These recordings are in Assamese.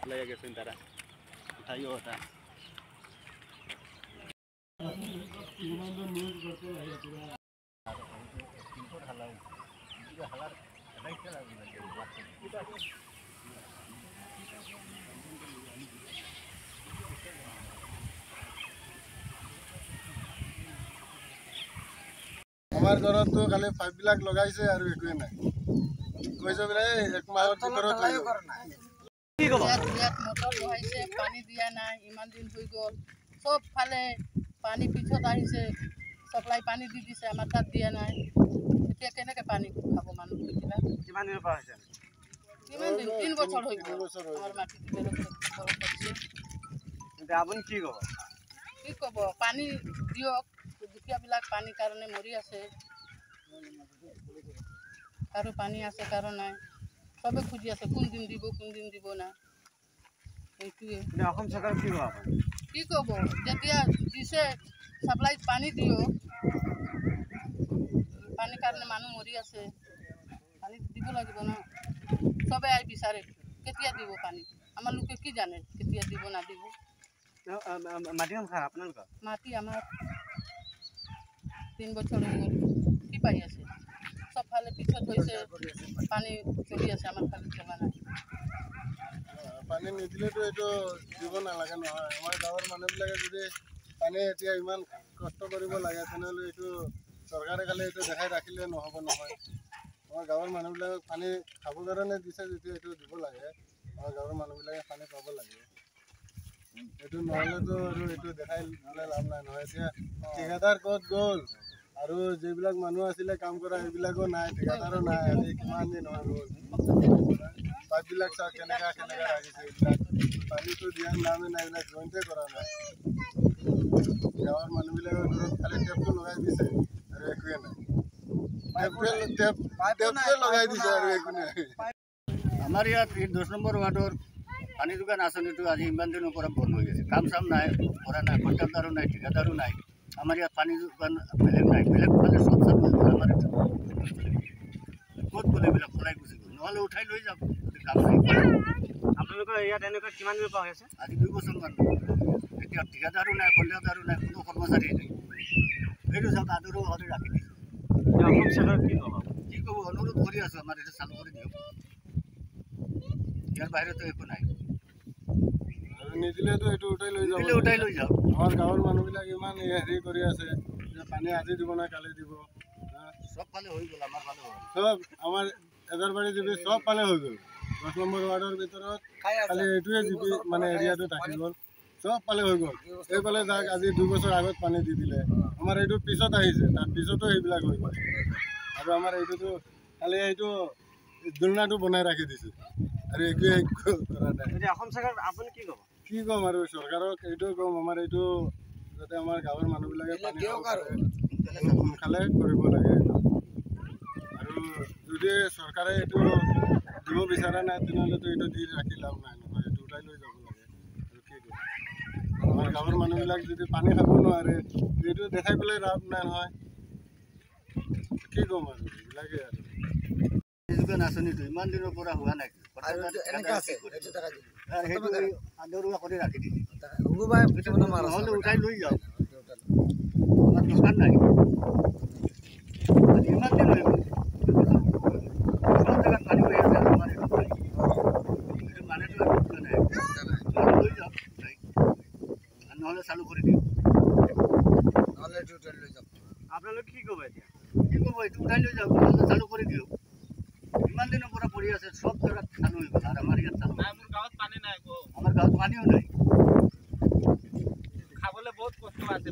सप्लाई गेছেন তাৰা উঠাইও ওটা আমাৰ ঘৰত তো খালি পাইপ বিলাক লগাইছে আৰু একোৱে নাই কৈছে বোলে এক মাহৰ ভিতৰত হৈ যাব কি কব মটৰ বহাইছে পানী দিয়া নাই ইমান দিন হৈ গ'ল সব ফালে পানী পিছত আহিছে সাপ্লাই পানী দি দিছে আমাৰ তাত দিয়া নাই এতিয়া কেনেকৈ পানী খাব মানুহ কিমান দিনৰ পৰা হৈছে কিমান দিন 3 বছৰ হৈ গ'ল আমাৰ মাটি কিন্তু আপুনি কি ক'ব পানী দিয়ক দুখীয়াবিলাক পানীৰ কাৰণে মৰি আছে কাৰো পানী আছে কাৰো নাই সবে খুজি আছে কোন দিন দিব না এইটোৱে অসম চৰকাৰ কি ক'ব যেতিয়া দিছে সাপ্লাইত পানী দিয়ক পানীৰ কাৰণে মানুহ মৰি আছে পানী দিব লাগিব না সবে আহি বিচাৰে কেতিয়া দিব পানী আমাৰ লোকে কি জানে কেতিয়া দিব না দিব মাটি আপোনালোকৰ মাটি আমাৰ 3 বছৰ হৈ গ'ল কি পাই আছে সব ফালে পিছত হৈছে পানী চলি আছে আমাৰ ফালে চলা নাই পানী নিদিলেতো এইটো দিব নালাগে নহয় আমাৰ গাঁৱৰ মানুহবিলাকে যদি পানী এতিয়া ইমান কষ্ট কৰিব লাগে তেনেহ'লে এইটো চৰকাৰে খালি এইটো দেখাই ৰাখিলে নহ'ব নহয় আমাৰ গাঁৱৰ মানুহবিলাকক পানী খাবৰ কাৰণে দিছে যেতিয়া এইটো দিব লাগে আমাৰ গাঁৱৰ মানুহবিলাকে পানী পাব লাগে এইটো নহ'লেতো আৰু এইটো দেখাই লাভ নাই নহয় এতিয়া ঠিকাদাৰ ক'ত গ'ল আৰু যিবিলাক মানুহ আছিলে কাম কৰা সেইবিলাকো নাই ঠিকাদাৰো নাই আজি কিমান দিন হৈ গ'ল পাইপবিলাক চাওক কেনেকুৱা ৰাখিছে এইবিলাক পানীটো দিয়াৰ নামে নাই এইবিলাক জইণ্টে কৰা নাই গাঁৱৰ মানুহবিলাকৰ ঘৰত খালি টেপটো লগাই দিছে আৰু একোৱে নাই টেপটোৱে লগাই দিছে আৰু একো নাই আমাৰ ইয়াত 10 নম্বৰ ৱাৰ্ডৰ পানী যোগান আঁচনিটো আজি ইমান দিনৰ পৰা বন্ধ হৈ আছে কাম চাম নাই কৰা নাই কণ্ট্ৰাক্টাৰো নাই ঠিকাদাৰো নাই আমাৰ ইয়াত পানী যোগান বেলেগ নাই বেলেগ ফালে চব চাব আমাৰ ক'ত গ'লে এইবিলাক পলাই গুচি গ'ল নহ'লে উঠাই লৈ যাওক কাম নাই আপোনালোকৰ ইয়াত এনেকুৱা কিমান দিনৰ পৰা হৈ আছে আজি 2 বছৰমান এতিয়া ঠিকাদাৰো নাই কণ্ট্ৰাক্টাৰো নাই কোনো কৰ্মচাৰী নাই সেইটো চাওক আদৰো হ'লে ৰাখি দিছে অসম চৰকাৰ কি ক'ব অনুৰোধ কৰি আছোঁ আমাৰ এইটো চালু কৰি দিয়ক ইয়াৰ বাহিৰতো একো নাই আৰু নিদিলেতো এইটো উঠাই লৈ যাওক আমাৰ গাঁৱৰ মানুহবিলাক ইমান হেৰি কৰি আছে যে পানী আজি দিব না কালি দিব সব ফালে হৈ গ'ল আমাৰ ফালে সব আমাৰ এজাৰবাৰী জিপি সব ফালে হৈ গ'ল 10 নম্বৰ ৱাৰ্ডৰ ভিতৰত খালি এইটোৱে জিপি মানে এৰিয়াটো থাকি গ'ল সব ফালে হৈ গ'ল এইফালে যাক আজি 2 বছৰ আগত পানী দি দিলে আমাৰ এইটো পিছত আহিছে তাৰ পিছতো সেইবিলাক হৈ গ'ল আৰু আমাৰ এইটোতো খালি এইটো দুলনাটো বনাই ৰাখি দিছে আৰু একোৱে কৰা নাই অসম চৰকাৰ আপুনি কি ক'ম আৰু চৰকাৰক এইটো ক'ম আমাৰ এইটো যাতে আমাৰ গাঁৱৰ মানুহবিলাকে পানী সোনকালে কৰিব লাগে আৰু যদি চৰকাৰে এইটো দিব বিচৰা নাই তেনেহ'লেতো এইটো দি ৰাখি লাভ নাই নহয় এইটো উঠাই লৈ যাব লাগে আৰু কি ক'ম আমাৰ গাঁৱৰ মানুহবিলাক যদি পানী খাব নোৱাৰে এইটো দেখাই পেলাই লাভ নাই নহয় কি ক'ম আৰু এইবিলাকে আৰু যোগান আঁচনিটো ইমান দিনৰ পৰা হোৱা নাই আদৰুৱা কৰি ৰাখি দিছে নহ'লে উঠাই লৈ যাওক আমাৰ দোকান নাই ইমান দিন হৈ গ'ল ইমান জেগাত পানী হৈ আছে আমাৰ এইটো মানুহটো নাই লৈ যাওক নহ'লে চালু কৰি দিয়ক নহ'লে এইটো উঠাই লৈ যাওক আপোনালোকে কি ক'ব এতিয়া এইটো উঠাই লৈ যাওক নহ'লে চালু কৰি দিয়ক ইমান দিনৰ পৰা পৰি আছে সব জেগাত চালু হৈ গ'ল আৰু আমাৰ ইয়াত চালু নাই মোৰ গাঁৱত পানী নাই আমাৰ গাঁৱত পানীও নাই খাবলৈ বহুত কষ্ট আছে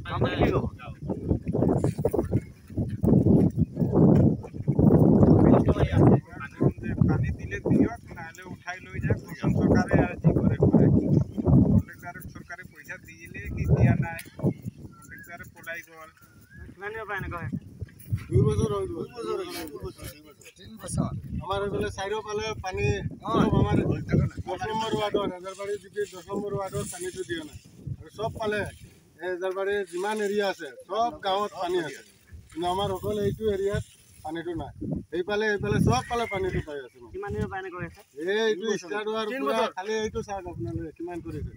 পানী দিলে দিয়ক নহ'লে উঠাই লৈ যাওক অসম চৰকাৰে আৰু যি কৰে চৰকাৰে পইচা দিলে কি দিয়া নাই কণ্ট্ৰাক্টাৰে পলাই গ'ল কিমান দিনৰ পৰা এনেকুৱা হৈছে 2 বছৰ হৈ গ'ল 3 বছৰ আমাৰ এইফালে চাৰিওফালে পানী আমাৰ 10 নম্বৰ ৱাৰ্ডৰ এজাৰবাৰী জিপি 10 নম্বৰ ৱাৰ্ডৰ পানীটো দিয়া নাই আৰু চব ফালে এজাৰবাৰীৰ যিমান এৰিয়া আছে সব গাঁৱত পানী আছে কিন্তু আমাৰ অকল এইটো এৰিয়াত পানীটো নাই এইফালে চব ফালে পানীটো পাই আছে এইটো ষ্টাৰ্ট হোৱাৰ পৰা খালি এইটো চাওক আপোনালোকে কিমান কৰিছে